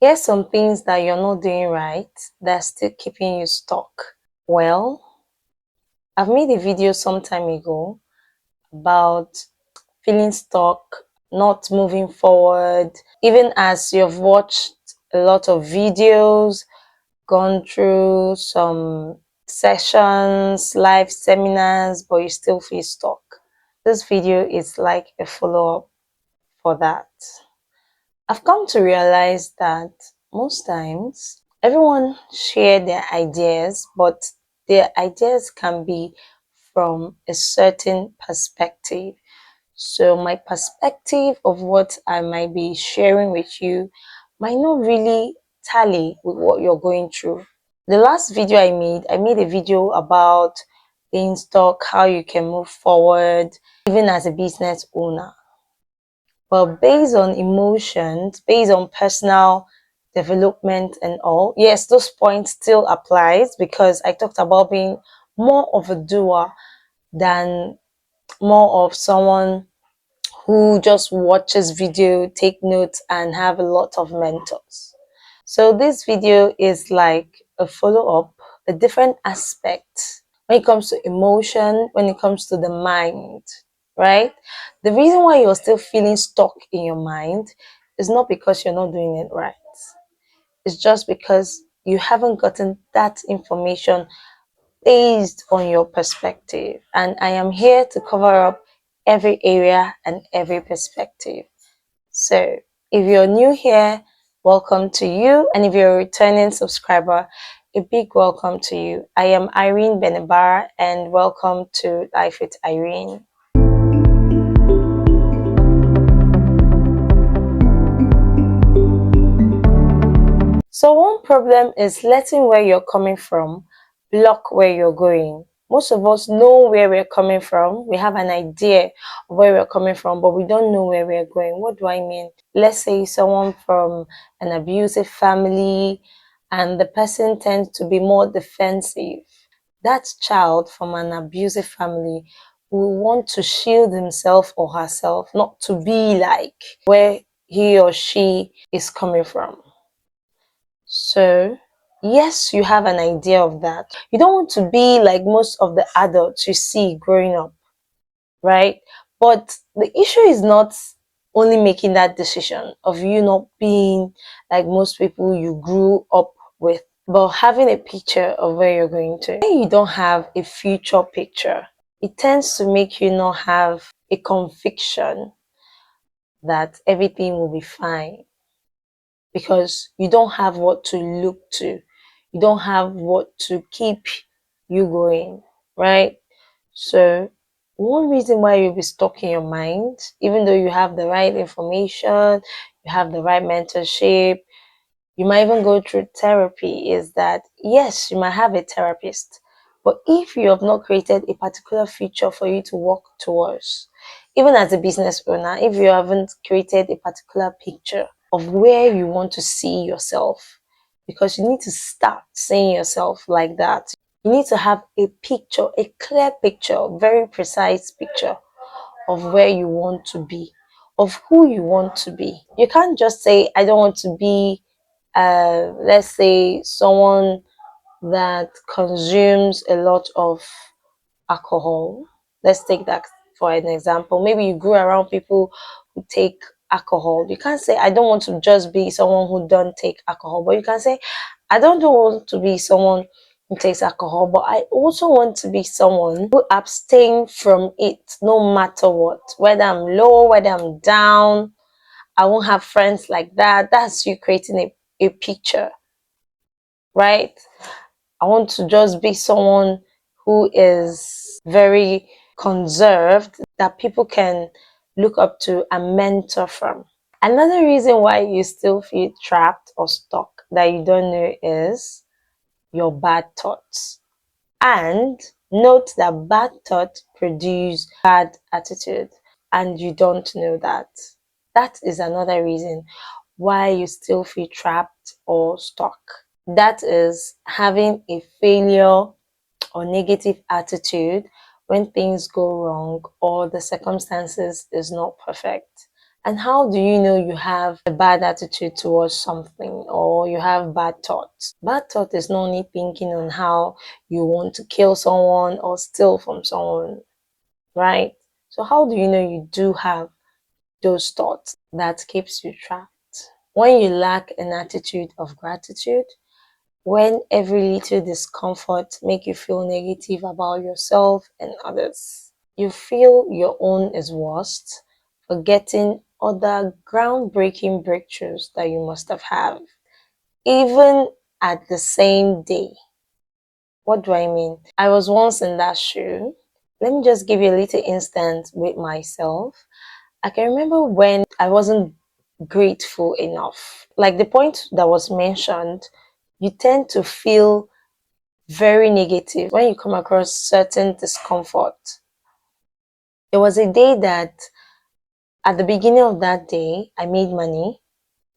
Here's some things that you're not doing right that's still keeping you stuck. Well, I've made a video some time ago about feeling stuck, not moving forward, even as you've watched a lot of videos, gone through some sessions, live seminars, but you still feel stuck. This video is like a follow-up for that. I've come to realize that most times everyone share their ideas, but their ideas can be from a certain perspective. So my perspective of what I might be sharing with you might not really tally with what you're going through. The last video I made a video about being stuck, how you can move forward, even as a business owner. But based on emotions, based on personal development and all, yes, those points still applies because I talked about being more of a doer than more of someone who just watches video, take notes, and have a lot of mentors. So this video is like a follow-up, a different aspect when it comes to emotion, when it comes to the mind, right? The reason why you're still feeling stuck in your mind is not because you're not doing it right. It's just because you haven't gotten that information based on your perspective. And I am here to cover up every area and every perspective. So if you're new here, welcome to you. And if you're a returning subscriber, a big welcome to you. I am Irene Benebara and welcome to Life with Irene. So one problem is letting where you're coming from block where you're going. Most of us know where we're coming from. We have an idea of where we're coming from, but we don't know where we're going. What do I mean? Let's say someone from an abusive family and the person tends to be more defensive. That child from an abusive family will want to shield himself or herself, not to be like where he or she is coming from. So, yes, you have an idea of that. You don't want to be like most of the adults you see growing up, right? But the issue is not only making that decision of you not being like most people you grew up with, but having a picture of where you're going to. When you don't have a future picture, it tends to make you not have a conviction that everything will be fine because you don't have what to look to. You don't have what to keep you going, right? So one reason why you'll be stuck in your mind, even though you have the right information, you have the right mentorship, you might even go through therapy, is that yes, you might have a therapist, but if you have not created a particular future for you to work towards, even as a business owner, if you haven't created a particular picture of where you want to see yourself, because you need to start seeing yourself like that. You need to have a picture, a clear picture, very precise picture of where you want to be, of who you want to be. You can't just say, I don't want to be, let's say, someone that consumes a lot of alcohol. Let's take that for an example. Maybe you grew around people who take alcohol. You can't say, I don't want to just be someone who don't take alcohol, but you can say, I don't want to be someone who takes alcohol, but I also want to be someone who abstain from it no matter what, whether I'm low, whether I'm down. I won't have friends like that. That's you creating a picture, right? I want to just be someone who is very conserved, that people can look up to and mentor from. Another reason why you still feel trapped or stuck that you don't know is your bad thoughts. And note that bad thoughts produce bad attitude, and you don't know that. That is another reason why you still feel trapped or stuck. That is having a failure or negative attitude when things go wrong or the circumstances is not perfect. And how do you know you have a bad attitude towards something or you have bad thoughts? Bad thought is not only thinking on how you want to kill someone or steal from someone, right? So how do you know you do have those thoughts that keeps you trapped? When you lack an attitude of gratitude, when every little discomfort make you feel negative about yourself and others, you feel your own is worst, forgetting other groundbreaking breakthroughs that you must have had, even at the same day. What do I mean? I was once in that shoe. Let me just give you a little instance with myself. I can remember when I wasn't grateful enough. Like the point that was mentioned, you tend to feel very negative when you come across certain discomfort. There was a day that at the beginning of that day, I made money.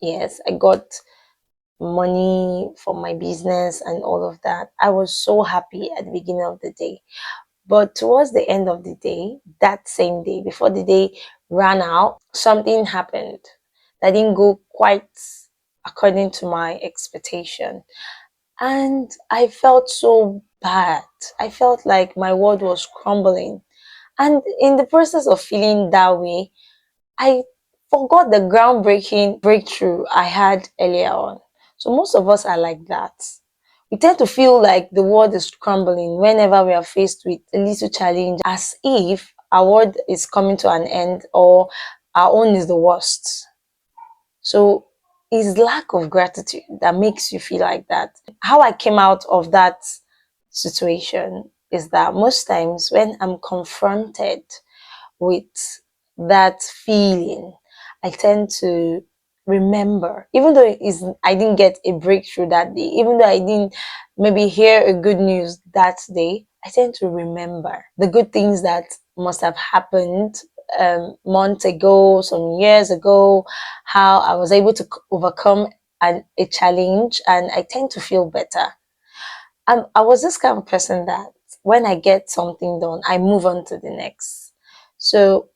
Yes, I got money for my business and all of that. I was so happy at the beginning of the day. But towards the end of the day, that same day, before the day ran out, something happened that didn't go quite according to my expectation. And I felt so bad. I felt like my world was crumbling. And in the process of feeling that way, I forgot the groundbreaking breakthrough I had earlier on. So most of us are like that. We tend to feel like the world is crumbling whenever we are faced with a little challenge, as if our world is coming to an end or our own is the worst. So it's lack of gratitude that makes you feel like that. How I came out of that situation is that most times when I'm confronted with that feeling, I tend to remember, even though I didn't get a breakthrough that day, even though I didn't maybe hear a good news that day, I tend to remember the good things that must have happened months ago, some years ago, how I was able to overcome a challenge, and I tend to feel better. I was this kind of person that when I get something done, I move on to the next. So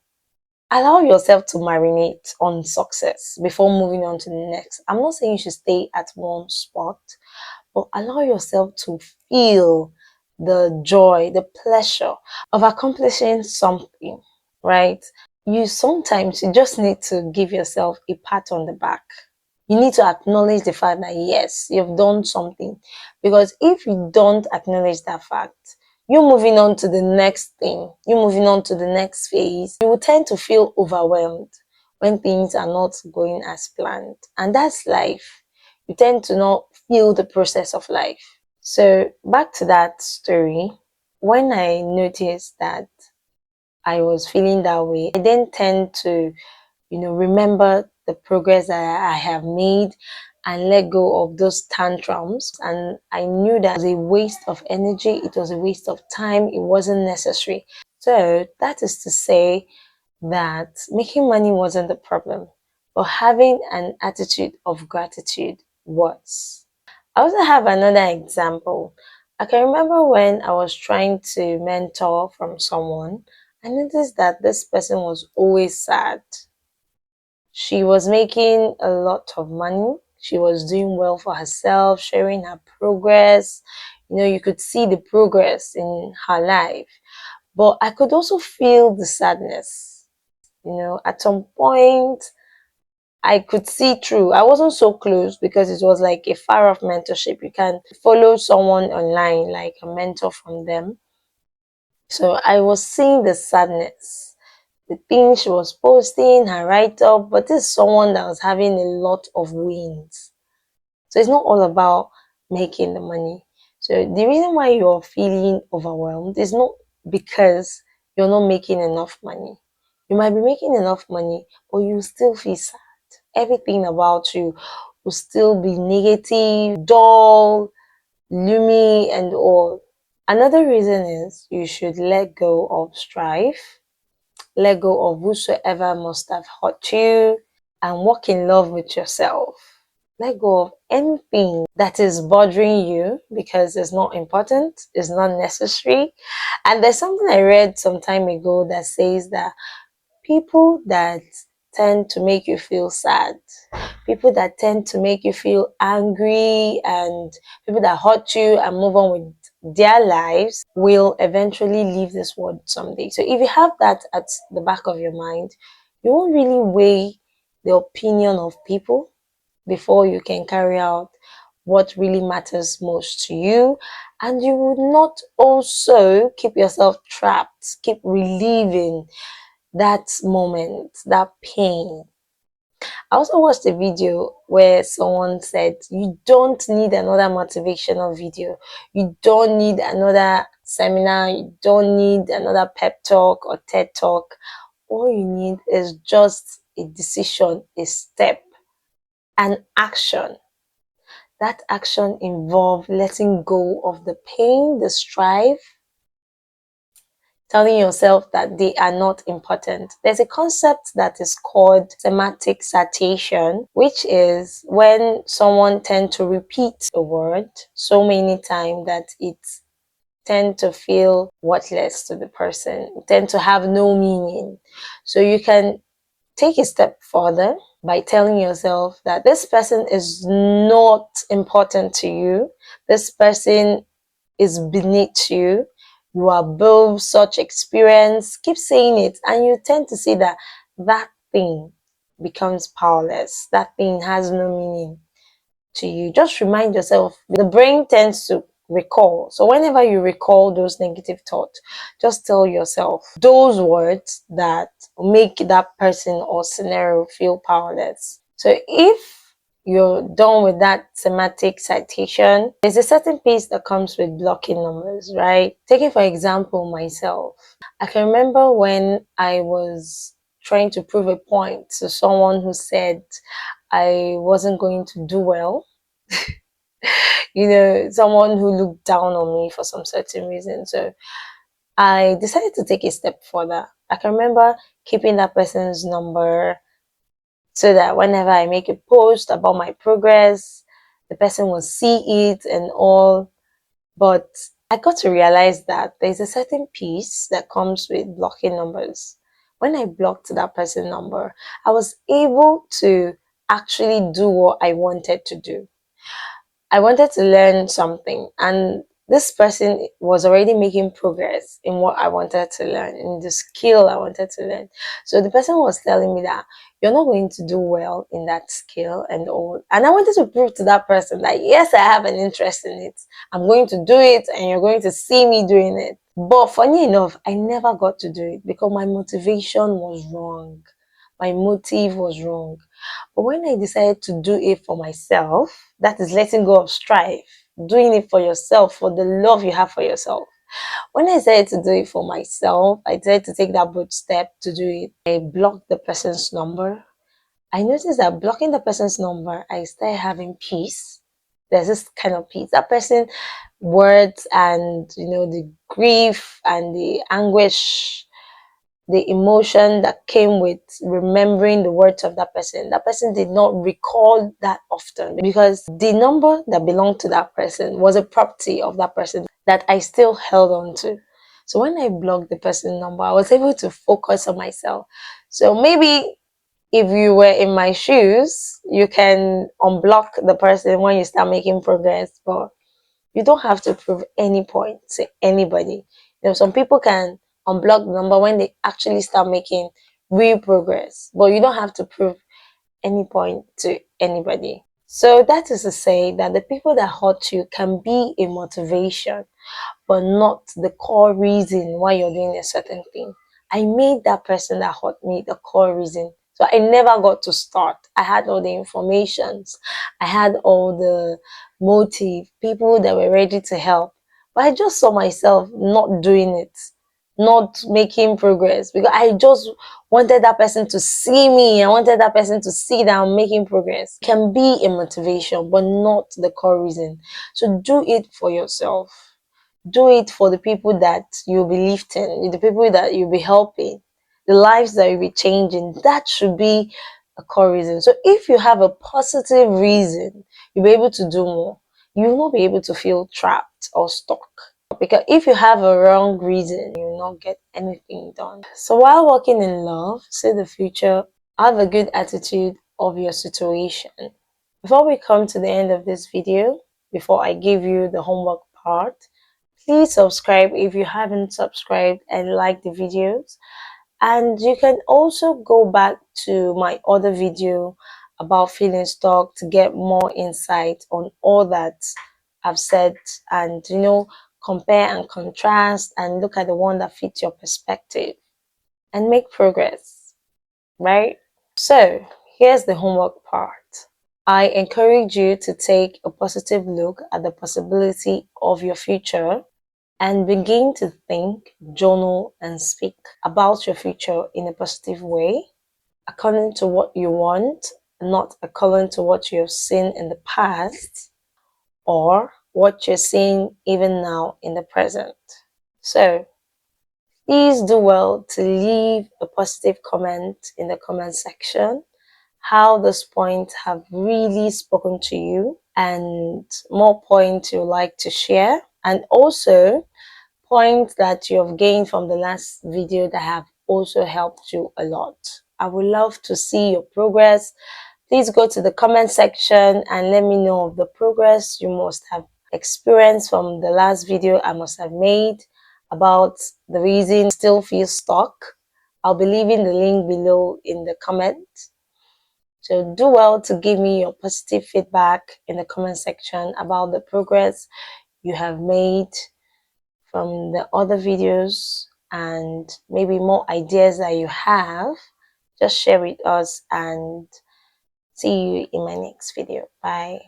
allow yourself to marinate on success before moving on to the next. I'm not saying you should stay at one spot, but allow yourself to feel the joy, the pleasure of accomplishing something, right? You just need to give yourself a pat on the back. You need to acknowledge the fact that yes, you've done something. Because if you don't acknowledge that fact, you're moving on to the next thing, you're moving on to the next phase, you will tend to feel overwhelmed when things are not going as planned. And that's life. You tend to not feel the process of life. So back to that story, when I noticed that I was feeling that way, I then tend to remember the progress that I have made and let go of those tantrums. And I knew that it was a waste of energy, it was a waste of time, it wasn't necessary. So that is to say that making money wasn't the problem, but having an attitude of gratitude was. I also have another example. I can remember when I was trying to mentor from someone, I noticed that this person was always sad. She was making a lot of money. She was doing well for herself, sharing her progress. You could see the progress in her life. But I could also feel the sadness. At some point, I could see through. I wasn't so close because it was like a far off mentorship. You can follow someone online, like a mentor from them. So I was seeing the sadness, the things she was posting, her write up, but this is someone that was having a lot of wins. So it's not all about making the money. So the reason why you're feeling overwhelmed is not because you're not making enough money. You might be making enough money, but you still feel sad. Everything about you will still be negative, dull, gloomy, and all. Another reason is you should let go of strife, let go of whosoever must have hurt you, and walk in love with yourself. Let go of anything that is bothering you because it's not important, it's not necessary. And there's something I read some time ago that says that people that tend to make you feel sad, people that tend to make you feel angry, and people that hurt you and move on with their lives will eventually leave this world someday. So if you have that at the back of your mind, you won't really weigh the opinion of people before you can carry out what really matters most to you. And you would not also keep yourself trapped, keep reliving that moment, that pain. I also watched a video where someone said, you don't need another motivational video. You don't need another seminar. You don't need another pep talk or TED talk. All you need is just a decision, a step, an action. That action involves letting go of the pain, the strife, telling yourself that they are not important. There's a concept that is called semantic satiation, which is when someone tends to repeat a word so many times that it tend to feel worthless to the person, tend to have no meaning. So you can take a step further by telling yourself that this person is not important to you. This person is beneath you. You are above such experience. Keep saying it, and you tend to see that that thing becomes powerless. That thing has no meaning to you. Just remind yourself, the brain tends to recall. So whenever you recall those negative thoughts, just tell yourself those words that make that person or scenario feel powerless. So if you're done with that semantic citation, there's a certain piece that comes with blocking numbers, right? Taking for example myself, I can remember when I was trying to prove a point to someone who said I wasn't going to do well. Someone who looked down on me for some certain reason. So I decided to take a step further. I can remember keeping that person's number so that whenever I make a post about my progress, the person will see it and all. But I got to realize that there's a certain piece that comes with blocking numbers. When I blocked that person's number, I was able to actually do what I wanted to do. I wanted to learn something, and this person was already making progress in what I wanted to learn, in the skill I wanted to learn. So the person was telling me that you're not going to do well in that skill and all. And I wanted to prove to that person that yes, I have an interest in it. I'm going to do it, and you're going to see me doing it. But funny enough, I never got to do it because my motivation was wrong. My motive was wrong. But when I decided to do it for myself, that is letting go of strife, doing it for yourself, for the love you have for yourself. When I decided to do it for myself, I decided to take that bold step to do it. I blocked the person's number. I noticed that blocking the person's number, I started having peace. There's this kind of peace. That person, words and, the grief and the anguish, the emotion that came with remembering the words of that person. That person did not recall that often because the number that belonged to that person was a property of that person that I still held on to. So when I blocked the person's number, I was able to focus on myself. So maybe if you were in my shoes, you can unblock the person when you start making progress, but you don't have to prove any point to anybody. Some people can unblock the number when they actually start making real progress, but you don't have to prove any point to anybody. So that is to say that the people that hurt you can be a motivation, but not the core reason why you're doing a certain thing. I made that person that hurt me the core reason. So I never got to start. I had all the informations. I had all the motive, people that were ready to help. But I just saw myself not doing it, not making progress because I just wanted that person to see me. I wanted that person to see that I'm making progress. It can be a motivation, but not the core reason. So do it for yourself. Do it for the people that you'll be lifting, the people that you'll be helping, the lives that you'll be changing. That should be a core reason. So if you have a positive reason, you'll be able to do more. You will not be able to feel trapped or stuck. Because if you have a wrong reason, you will not get anything done. So while walking in love, see the future Have a good attitude of your situation. Before we come to the end of this video, before I give you the homework part, please subscribe if you haven't subscribed and like the videos. And you can also go back to my other video about feeling stuck to get more insight on all that I've said, and compare and contrast and look at the one that fits your perspective and make progress, right? So here's the homework part. I encourage you to take a positive look at the possibility of your future and begin to think, journal, and speak about your future in a positive way, according to what you want, not according to what you have seen in the past or what you're seeing even now in the present. So, please do well to leave a positive comment in the comment section, how those points have really spoken to you and more points you like to share, and also points that you have gained from the last video that have also helped you a lot. I would love to see your progress. Please go to the comment section and let me know of the progress you must have experienced from the last video I must have made about the reason you still feel stuck. I'll be leaving the link below in the comment. So do well to give me your positive feedback in the comment section about the progress you have made from the other videos, and maybe more ideas that you have. Just share with us, and see you in my next video. Bye.